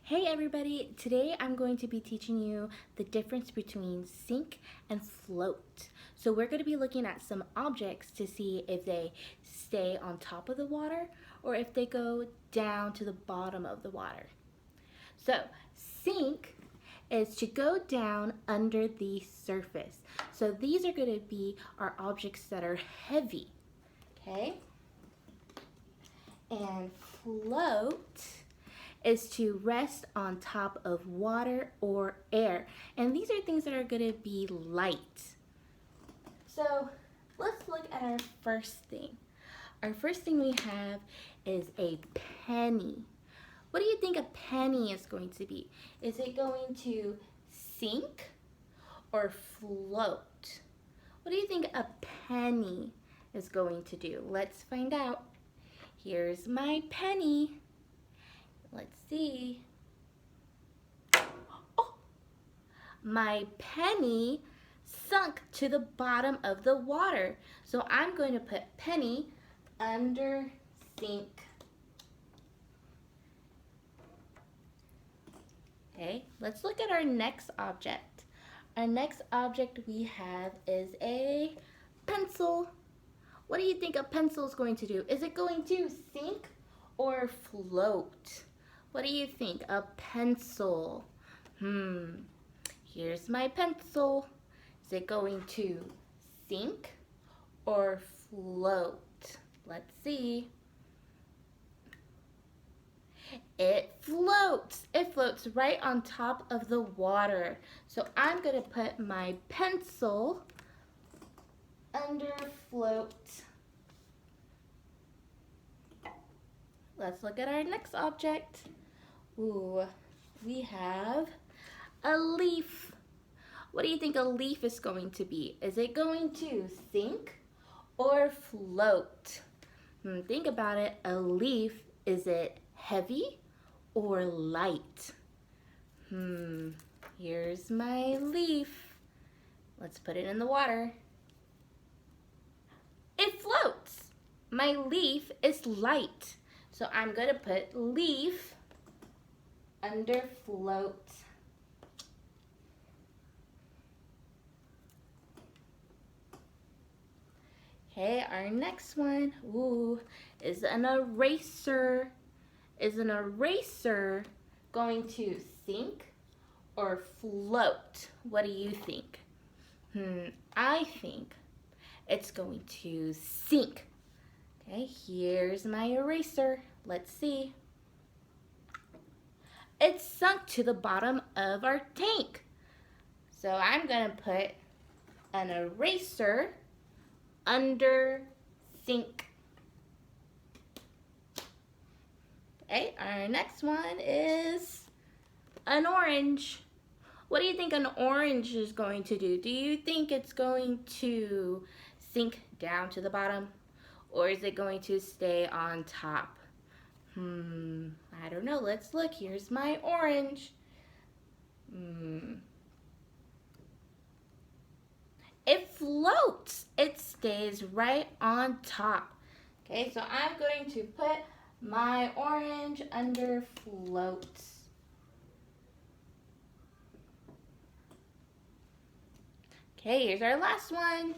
Hey everybody, today I'm going to be teaching you the difference between sink and float. So we're going to be looking at some objects to see if they stay on top of the water or if they go down to the bottom of the water. So sink is to go down under the surface. So these are going to be our objects that are heavy, okay? And float is to rest on top of water or air. And these are things that are going to be light. So let's look at our first thing. Our first thing we have is a penny. What do you think a penny is going to be? Is it going to sink or float? What do you think a penny is going to do? Let's find out. Here's my penny. Let's see. Oh, my penny sunk to the bottom of the water. So I'm going to put penny under sink. Okay, let's look at our next object. Our next object we have is a pencil. What do you think a pencil is going to do? Is it going to sink or float? What do you think? A pencil. Here's my pencil. Is it going to sink or float? Let's see. It floats. It floats right on top of the water. So I'm going to put my pencil under float. Let's look at our next object. Ooh, we have a leaf. What do you think a leaf is going to be? Is it going to sink or float? Think about it. A leaf, is it heavy or light? Here's my leaf. Let's put it in the water. It floats. My leaf is light. So I'm going to put leaf under float. Okay, our next one, is an eraser. Is an eraser going to sink or float? What do you think? I think it's going to sink. Okay, here's my eraser. Let's see. It's sunk to the bottom of our tank. So I'm going to put an eraser under sink. Okay, our next one is an orange. What do you think an orange is going to do? Do you think it's going to sink down to the bottom? Or is it going to stay on top? I don't know. Let's look. Here's my orange. It floats. It stays right on top. Okay, so I'm going to put my orange under float. Okay, here's our last one.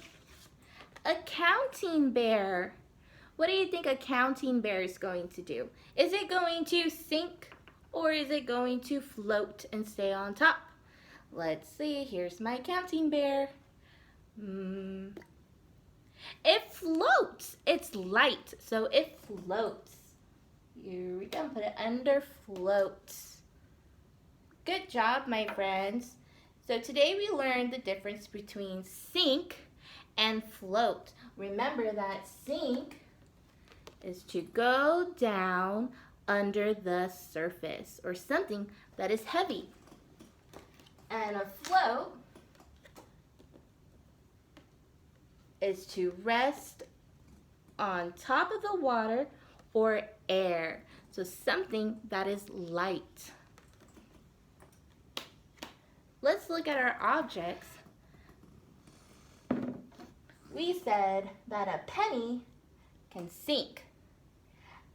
A counting bear. What do you think a counting bear is going to do? Is it going to sink or is it going to float and stay on top? Let's see. Here's my counting bear. It floats. It's light, so it floats. Here we go. Put it under float. Good job, my friends. So today we learned the difference between sink and float. Remember that sink is to go down under the surface or something that is heavy. And a float is to rest on top of the water or air. So something that is light. Let's look at our objects. We said that a penny can sink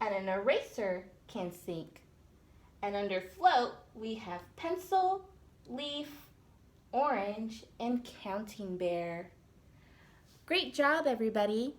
and an eraser can sink And under float, we have pencil, leaf, orange, and counting bear. Great job, everybody.